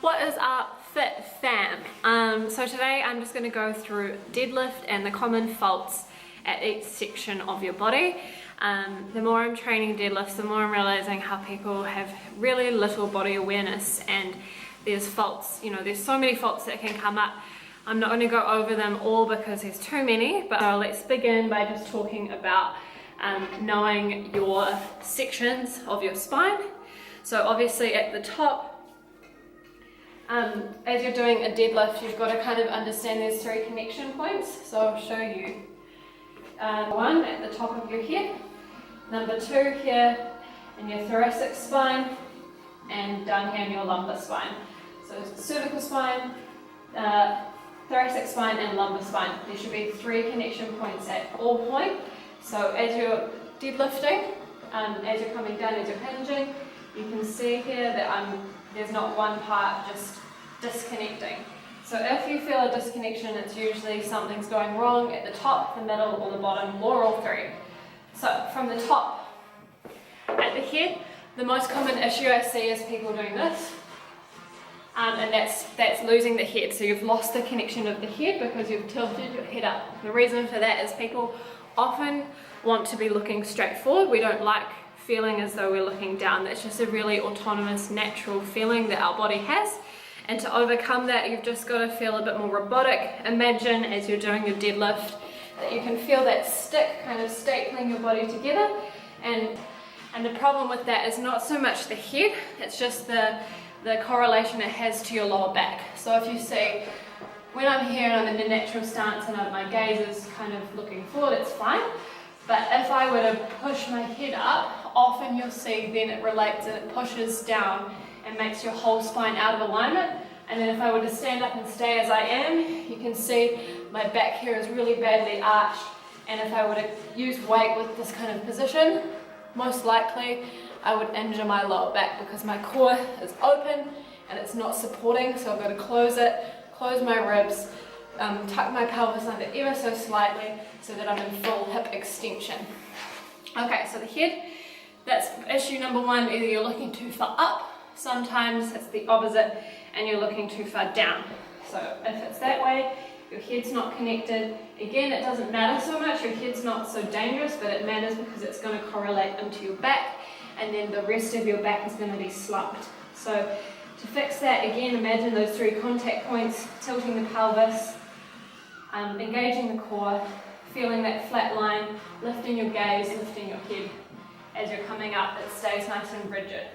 What is up, Fit Fam? So today I'm just going to go through deadlift and the common faults at each section of your body. The more I'm training deadlifts, the more I'm realizing how people have really little body awareness, and there's faults, there's so many faults that can come up. I'm not going to go over them all because there's too many, but let's begin by just talking about knowing your sections of your spine. So obviously at the top, as you're doing a deadlift, you've got to kind of understand there's 3 connection points. So I'll show you. 1 at the top of your head, number 2 here in your thoracic spine, and down here in your lumbar spine. So cervical spine, thoracic spine and lumbar spine. There should be 3 connection points at all points. So as you're deadlifting, as you're coming down, as you're hinging, you can see here that there's not one part just disconnecting. So if you feel a disconnection, it's usually something's going wrong at the top, the middle, or the bottom, or all 3. So from the top at the head, the most common issue I see is people doing this, and that's losing the head. So you've lost the connection of the head because you've tilted your head up. The reason for that is people often want to be looking straight forward. We don't like feeling as though we're looking down. That's just a really autonomous, natural feeling that our body has. And to overcome that, you've just got to feel a bit more robotic. Imagine as you're doing your deadlift that you can feel that stick kind of stapling your body together. And the problem with that is not so much the head, it's just the correlation it has to your lower back. So if you see, when I'm here and I'm in the natural stance and my gaze is kind of looking forward, it's fine. But if I were to push my head up, often you'll see then it relates and it pushes down and makes your whole spine out of alignment. And then if I were to stand up and stay as I am, you can see my back here is really badly arched. And if I were to use weight with this kind of position, most likely I would injure my lower back because my core is open and it's not supporting. So I've got to close it, close my ribs, tuck my pelvis under ever so slightly so that I'm in full hip extension. Okay, so the head, that's issue number 1. Either you're looking too far up, sometimes it's the opposite and you're looking too far down. So if it's that way, your head's not connected. Again, it doesn't matter so much, your head's not so dangerous, but it matters because it's going to correlate into your back, and then the rest of your back is going to be slumped. So to fix that, again, imagine those 3 contact points, tilting the pelvis, engaging the core, feeling that flat line, lifting your gaze, lifting your head. As you're coming up, it stays nice and rigid.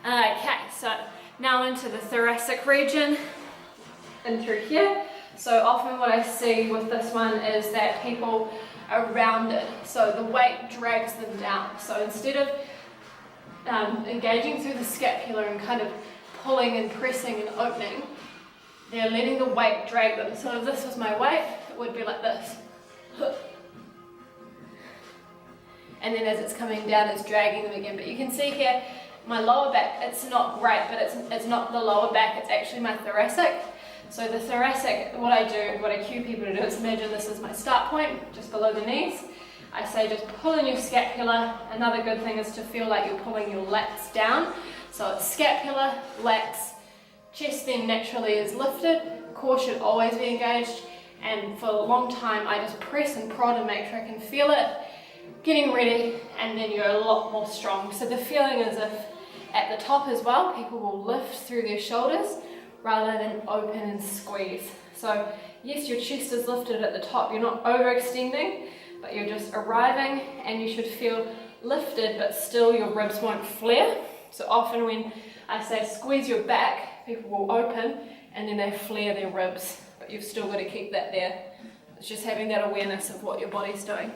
Okay, so now into the thoracic region and through here. So often what I see with this one is that people are rounded, so the weight drags them down. So instead of engaging through the scapula and kind of pulling and pressing and opening, they're letting the weight drag them. So if this was my weight, it would be like this. And then as it's coming down, it's dragging them again. But you can see here, my lower back, it's not great, but it's not the lower back, it's actually my thoracic. So the thoracic, what I cue people to do is imagine this is my start point, just below the knees. I say just pull in your scapula. Another good thing is to feel like you're pulling your lats down. So it's scapula, lats, chest then naturally is lifted, core should always be engaged, and for a long time I just press and prod and make sure I can feel it, getting ready, and then you're a lot more strong. So the feeling is if at the top as well, people will lift through their shoulders rather than open and squeeze. So yes, your chest is lifted at the top, you're not overextending, but you're just arriving, and you should feel lifted, but still your ribs won't flare. So often when I say squeeze your back, people will open and then they flare their ribs, but you've still got to keep that there. It's just having that awareness of what your body's doing.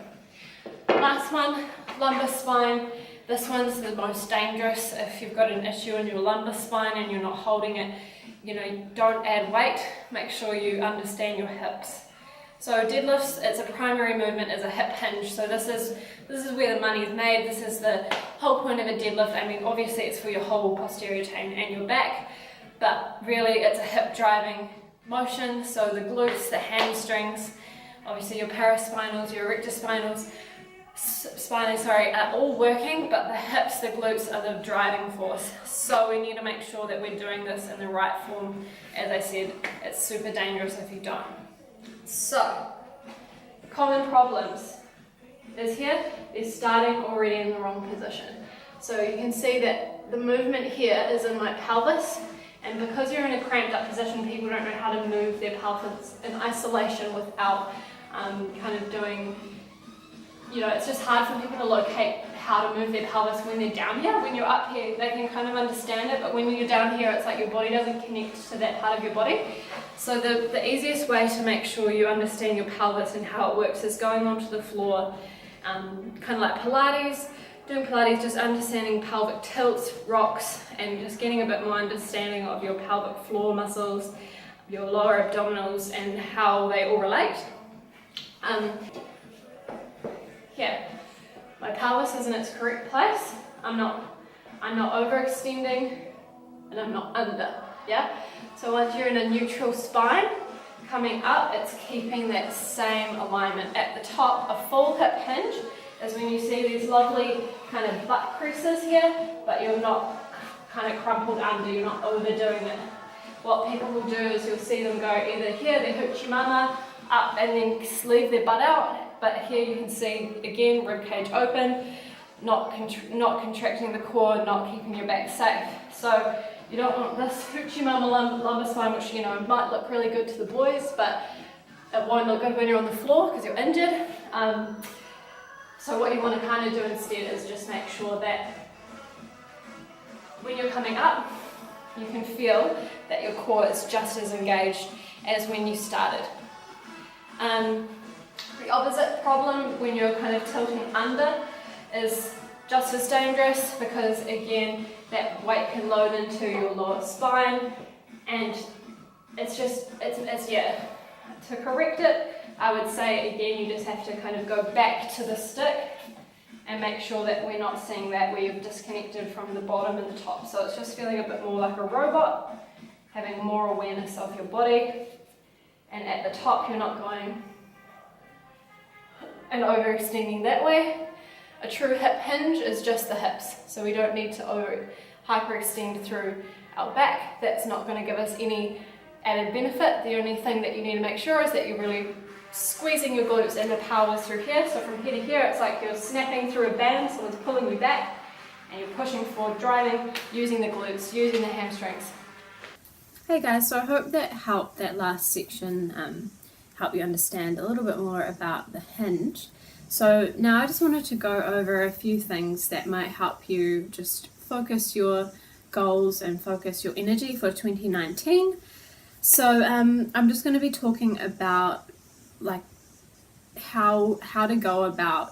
Last one, lumbar spine. This one's the most dangerous. If you've got an issue in your lumbar spine and you're not holding it, don't add weight. Make sure you understand your hips. So deadlifts, it's a primary movement, is a hip hinge. So this is where the money is made. This is the whole point of a deadlift. I mean, obviously it's for your whole posterior chain and your back, but really it's a hip driving motion. So the glutes, the hamstrings, obviously your paraspinals, your rectospinals, spine, are all working, but the hips, the glutes are the driving force. So we need to make sure that we're doing this in the right form. As I said, it's super dangerous if you don't. So, common problems is here, they're starting already in the wrong position. So you can see that the movement here is in my pelvis, and because you're in a cramped up position, people don't know how to move their pelvis in isolation without kind of doing, it's just hard for people to locate how to move their pelvis when they're down here. When you're up here, they can kind of understand it, but when you're down here, it's like your body doesn't connect to that part of your body. So the easiest way to make sure you understand your pelvis and how it works is going onto the floor, kind of like Pilates. Doing Pilates, just understanding pelvic tilts, rocks, and just getting a bit more understanding of your pelvic floor muscles, your lower abdominals, and how they all relate. Here, my pelvis is in its correct place. I'm not overextending, and I'm not under. Yeah. So once you're in a neutral spine, coming up, it's keeping that same alignment. At the top, a full hip hinge is when you see these lovely kind of butt creases here, but you're not kind of crumpled under, you're not overdoing it. What people will do is you'll see them go either here, the hoochie mama, up and then sleeve their butt out, but here you can see, again, ribcage open, not contracting the core, not keeping your back safe. So you don't want this hoochie mama lumbar spine, which might look really good to the boys, but it won't look good when you're on the floor because you're injured. So what you want to kind of do instead is just make sure that when you're coming up, you can feel that your core is just as engaged as when you started. The opposite problem when you're kind of tilting under is just as dangerous because, again, that weight can load into your lower spine, and to correct it, I would say, again, you just have to kind of go back to the stick and make sure that we're not seeing that where you've disconnected from the bottom and the top. So it's just feeling a bit more like a robot, having more awareness of your body, and at the top you're not going and overextending that way. A true hip hinge is just the hips, so we don't need to hyperextend through our back. That's not going to give us any added benefit. The only thing that you need to make sure is that you're really squeezing your glutes and the pelvis through here. So from here to here, it's like you're snapping through a band, someone's pulling you back, and you're pushing forward, driving, using the glutes, using the hamstrings. Hey guys, so I hope that helped, that last section help you understand a little bit more about the hinge. So now I just wanted to go over a few things that might help you just focus your goals and focus your energy for 2019. So I'm just going to be talking about like how to go about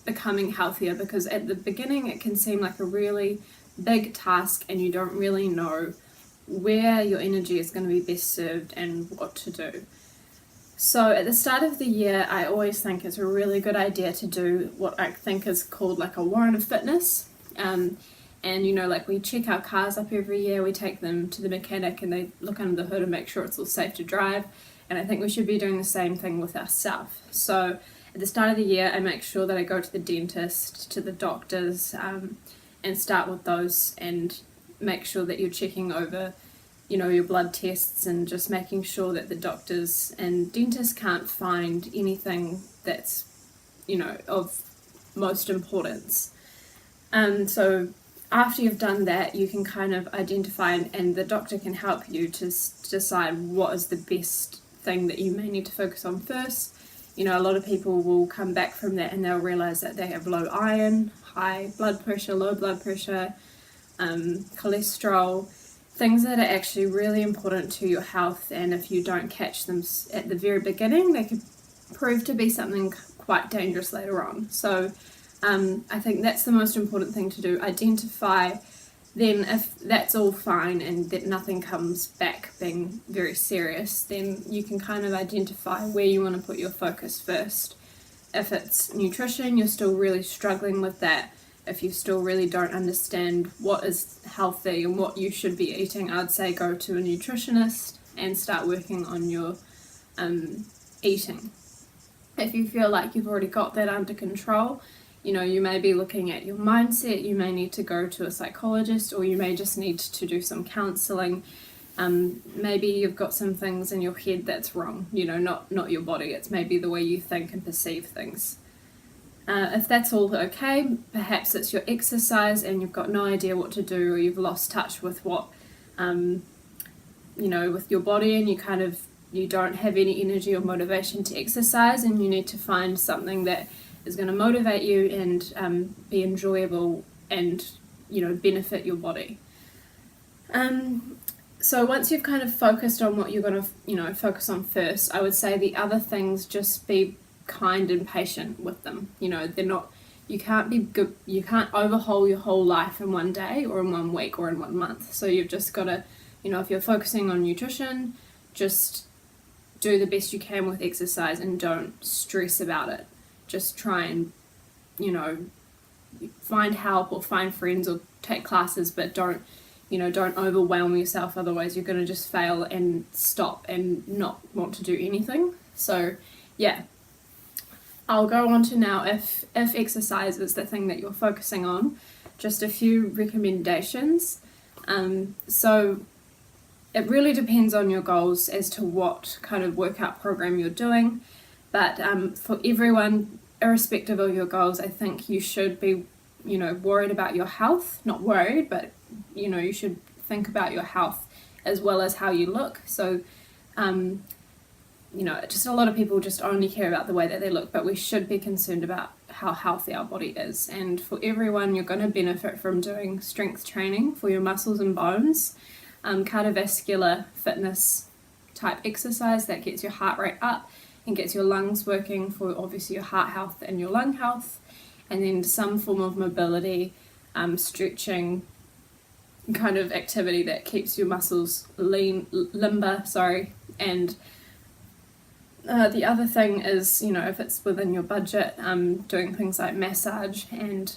becoming healthier, because at the beginning it can seem like a really big task and you don't really know where your energy is going to be best served and what to do. So at the start of the year, I always think it's a really good idea to do what I think is called like a warrant of fitness. And like we check our cars up every year, we take them to the mechanic and they look under the hood and make sure it's all safe to drive. And I think we should be doing the same thing with ourselves. So at the start of the year, I make sure that I go to the dentist, to the doctors, and start with those and make sure that you're checking over, your blood tests and just making sure that the doctors and dentists can't find anything that's, of most importance. So after you've done that, you can kind of identify and the doctor can help you to decide what is the best thing that you may need to focus on first. A lot of people will come back from that and they'll realize that they have low iron, high blood pressure, low blood pressure, cholesterol, things that are actually really important to your health, and if you don't catch them at the very beginning, they could prove to be something quite dangerous later on. So I think that's the most important thing to do. Identify then if that's all fine and that nothing comes back being very serious, then you can kind of identify where you want to put your focus first. If it's nutrition, you're still really struggling with that. If you still really don't understand what is healthy and what you should be eating, I'd say go to a nutritionist and start working on your eating. If you feel like you've already got that under control, you know, you may be looking at your mindset, you may need to go to a psychologist, or you may just need to do some counselling. Maybe you've got some things in your head that's wrong, you know, not your body, it's maybe the way you think and perceive things. If that's all okay, perhaps it's your exercise and you've got no idea what to do, or you've lost touch with what, you know, with your body, and you don't have any energy or motivation to exercise, and you need to find something that is going to motivate you and be enjoyable and, you know, benefit your body. So once you've kind of focused on what you're going to, you know, focus on first, I would say the other things, just be kind and patient with them. You know, they're not, you can't be good, you can't overhaul your whole life in one day or in 1 week or in 1 month. So you've just got to, you know, if you're focusing on nutrition, just do the best you can with exercise and don't stress about it. Just try and, you know, find help or find friends or take classes, but don't overwhelm yourself, otherwise you're going to just fail and stop and not want to do anything. So yeah, I'll go on to now, if exercise is the thing that you're focusing on, just a few recommendations. So it really depends on your goals as to what kind of workout program you're doing, but for everyone, irrespective of your goals, I think you should be, you know, worried about your health, not worried, but, you know, you should think about your health as well as how you look. So, you know, just a lot of people just only care about the way that they look, but we should be concerned about how healthy our body is. And for everyone, you're going to benefit from doing strength training for your muscles and bones, cardiovascular fitness type exercise that gets your heart rate up and gets your lungs working for obviously your heart health and your lung health, and then some form of mobility, stretching kind of activity that keeps your muscles limber, and the other thing is, you know, if it's within your budget, doing things like massage and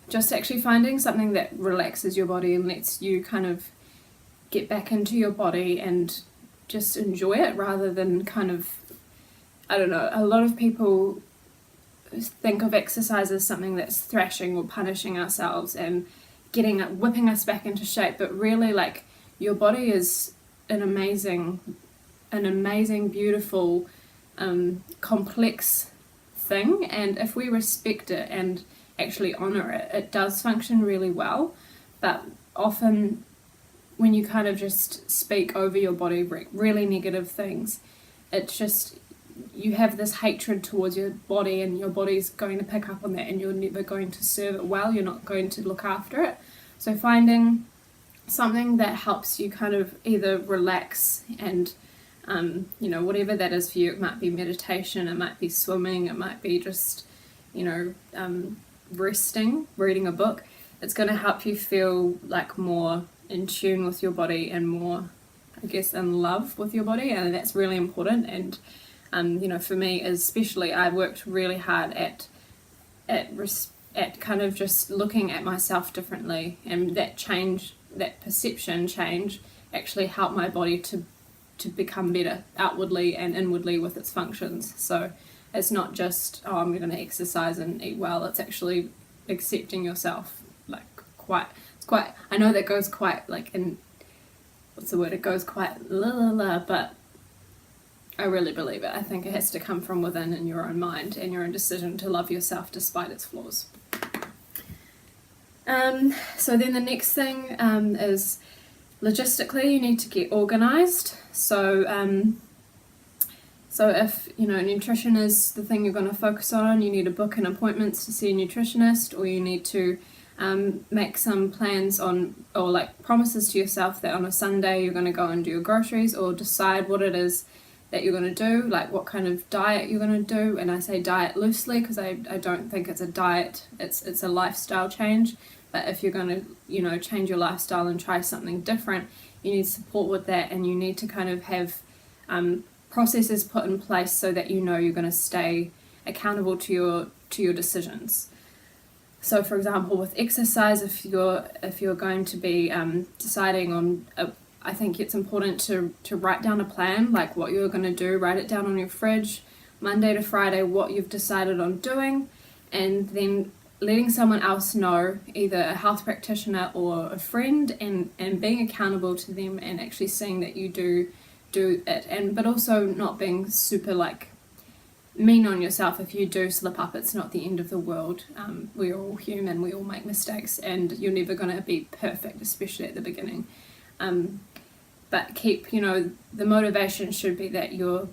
just actually finding something that relaxes your body and lets you kind of get back into your body and just enjoy it, rather than kind of, I don't know, a lot of people think of exercise as something that's thrashing or punishing ourselves and whipping us back into shape, but really, like, your body is an amazing, beautiful, complex thing, and if we respect it and actually honour it, it does function really well. But often when you kind of just speak over your body really negative things, it's just, you have this hatred towards your body, and your body's going to pick up on that, and you're never going to serve it well, you're not going to look after it. So finding something that helps you kind of either relax and you know, whatever that is for you, it might be meditation, it might be swimming, it might be just, you know, resting, reading a book. It's going to help you feel like more in tune with your body and more, I guess, in love with your body, and that's really important. And you know, for me especially, I worked really hard at kind of just looking at myself differently, and that perception change actually helped my body to become better outwardly and inwardly with its functions. So it's not just, oh, I'm going to exercise and eat well, it's actually accepting yourself, like, I know that goes quite, like, in, what's the word, it goes quite but I really believe it. I think it has to come from within, in your own mind and your own decision to love yourself despite its flaws. So then the next thing is, logistically, you need to get organised. So if, you know, nutrition is the thing you're going to focus on, you need to book an appointment to see a nutritionist, or you need to make some plans on, or like promises to yourself that on a Sunday you're going to go and do your groceries, or decide what it is that you're going to do, like what kind of diet you're going to do. And I say diet loosely because I don't think it's a diet, it's a lifestyle change. But if you're going to, you know, change your lifestyle and try something different, you need support with that, and you need to kind of have processes put in place so that you know you're going to stay accountable to your decisions. So for example, with exercise, if you're going to be deciding on I think it's important to write down a plan, like what you're going to do, write it down on your fridge, Monday to Friday, what you've decided on doing, and then letting someone else know, either a health practitioner or a friend, and being accountable to them and actually seeing that you do it, and but also not being super like mean on yourself if you do slip up. It's not the end of the world. We're all human, we all make mistakes, and you're never going to be perfect, especially at the beginning. But keep, the motivation should be that you're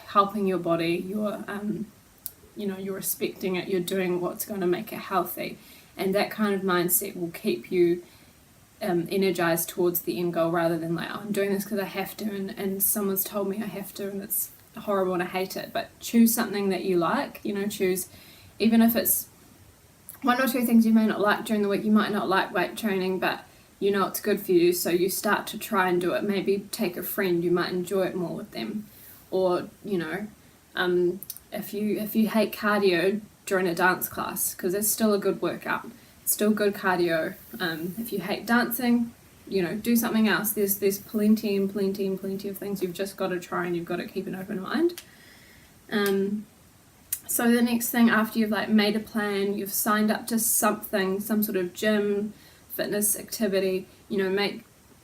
helping your body, you're respecting it, you're doing what's going to make it healthy, and that kind of mindset will keep you energized towards the end goal, rather than like, oh, I'm doing this because I have to, and someone's told me I have to, and it's horrible and I hate it. But choose something that you like, choose, even if it's one or two things you may not like during the week. You might not like weight training, but it's good for you, so you start to try and do it. Maybe take a friend, you might enjoy it more with them. Or if you hate cardio, join a dance class, because it's still a good workout, it's still good cardio. If you hate dancing, do something else. There's plenty of things. You've just got to try, and you've got to keep an open mind. So the next thing, after you've like made a plan, you've signed up to something, some sort of gym, fitness activity,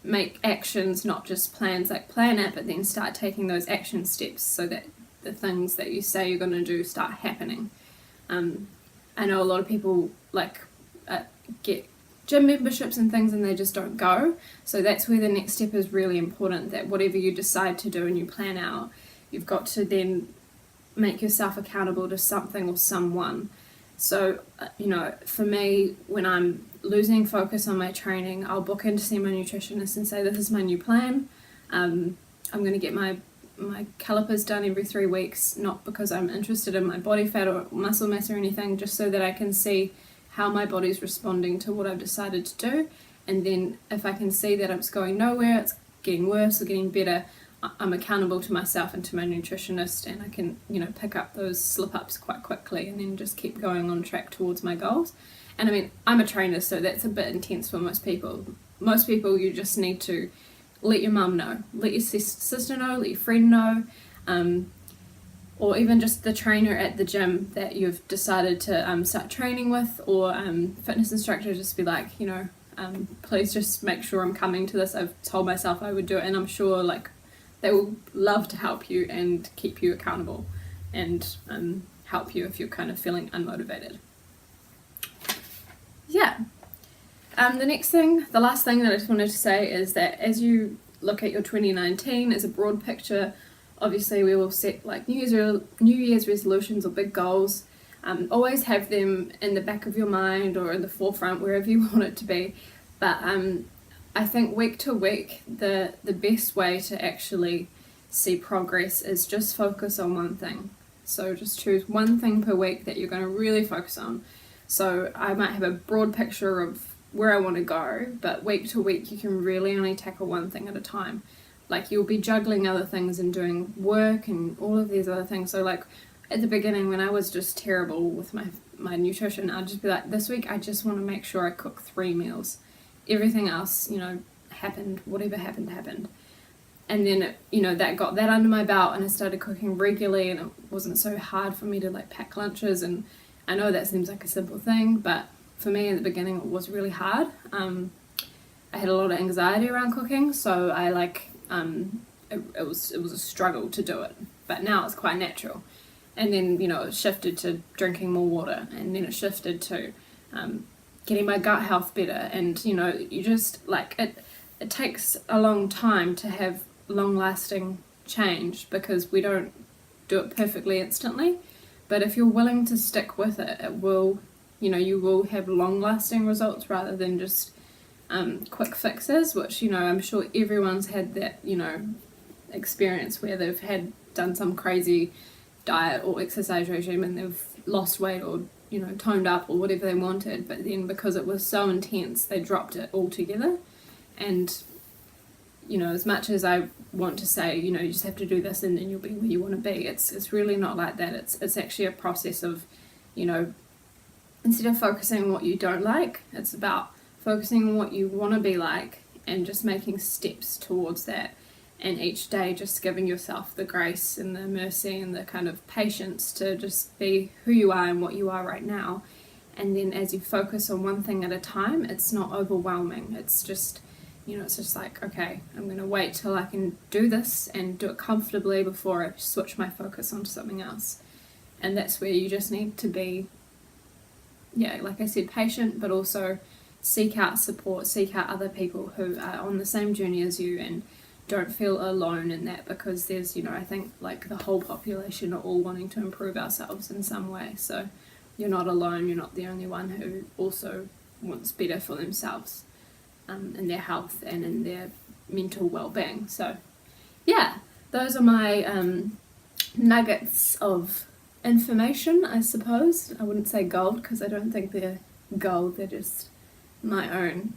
make actions, not just plans. Like plan it, but then start taking those action steps so that the things that you say you're going to do start happening. I know a lot of people get gym memberships and things and they just don't go. So that's where the next step is really important, that whatever you decide to do and you plan out, you've got to then make yourself accountable to something or someone. So, for me, when I'm losing focus on my training, I'll book in to see my nutritionist and say, this is my new plan. I'm going to get my calipers done every 3 weeks, not because I'm interested in my body fat or muscle mass or anything, just so that I can see how my body's responding to what I've decided to do. And then if I can see that it's going nowhere, it's getting worse or getting better, I'm accountable to myself and to my nutritionist, and I can, pick up those slip-ups quite quickly and then just keep going on track towards my goals. And I mean, I'm a trainer, so that's a bit intense for most people. Most people, you just need to let your mum know, let your sister know, let your friend know, or even just the trainer at the gym that you've decided to start training with, or fitness instructor. Just be like, please just make sure I'm coming to this. I've told myself I would do it, and I'm sure they will love to help you and keep you accountable and help you if you're kind of feeling unmotivated. Yeah. The last thing that I just wanted to say is that as you look at your 2019 as a broad picture, obviously we will set New Year's resolutions or big goals. Always have them in the back of your mind or in the forefront, wherever you want it to be. But I think week to week, the best way to actually see progress is just focus on one thing. So just choose one thing per week that you're going to really focus on. So I might have a broad picture of where I want to go, but week to week you can really only tackle one thing at a time. You'll be juggling other things and doing work and all of these other things. So at the beginning, when I was just terrible with my nutrition, I'd just be like, this week I just want to make sure I cook 3 meals. Everything else, happened, whatever happened. And then, that got that under my belt, and I started cooking regularly, and it wasn't so hard for me to pack lunches. And I know that seems like a simple thing, but for me at the beginning it was really hard. I had a lot of anxiety around cooking, so I it was a struggle to do it. But now it's quite natural. And then, it shifted to drinking more water, and then it shifted to getting my gut health better. And you just it takes a long time to have long-lasting change, because we don't do it perfectly instantly. But if you're willing to stick with it, it will, you will have long-lasting results rather than just quick fixes, which I'm sure everyone's had that experience where they've done some crazy diet or exercise regime and they've lost weight or toned up or whatever they wanted, but then because it was so intense they dropped it altogether. And as much as I want to say you just have to do this and then you'll be where you want to be, it's really not like that. It's actually a process of instead of focusing on what you don't like, it's about focusing on what you want to be like and just making steps towards that, and each day just giving yourself the grace and the mercy and the kind of patience to just be who you are and what you are right now. And then as you focus on one thing at a time, it's not overwhelming. It's just, it's just like, okay, I'm going to wait till I can do this and do it comfortably before I switch my focus onto something else. And that's where you just need to be, like I said, patient, but also seek out support, seek out other people who are on the same journey as you, and don't feel alone in that, because there's, I think like the whole population are all wanting to improve ourselves in some way. So you're not alone, you're not the only one who also wants better for themselves in their health and in their mental well-being. So those are my nuggets of information, I suppose. I wouldn't say gold, because I don't think they're gold, they're just my own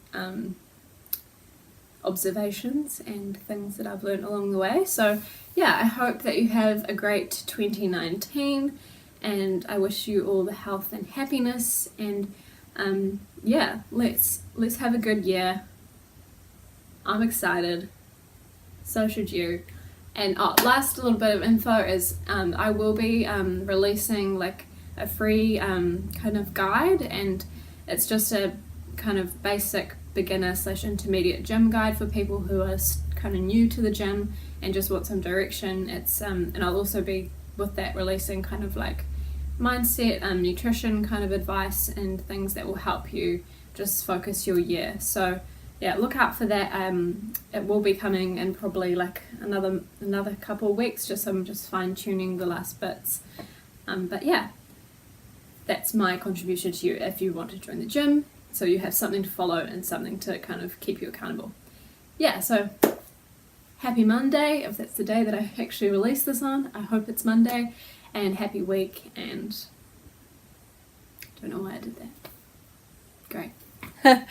observations and things that I've learned along the way. So I hope that you have a great 2019, and I wish you all the health and happiness, and let's have a good year. I'm excited, so should you. And last little bit of info is I will be releasing like a free kind of guide, and it's just a kind of basic beginner/intermediate gym guide for people who are kind of new to the gym and just want some direction. It's and I'll also be with that releasing kind of like mindset, nutrition kind of advice and things that will help you just focus your year. So look out for that. It will be coming in probably like another couple of weeks. I'm just fine tuning the last bits. But that's my contribution to you if you want to join the gym, so you have something to follow and something to kind of keep you accountable. So happy Monday, if that's the day that I actually release this on. I hope it's Monday, and happy week, and don't know why I did that. Great.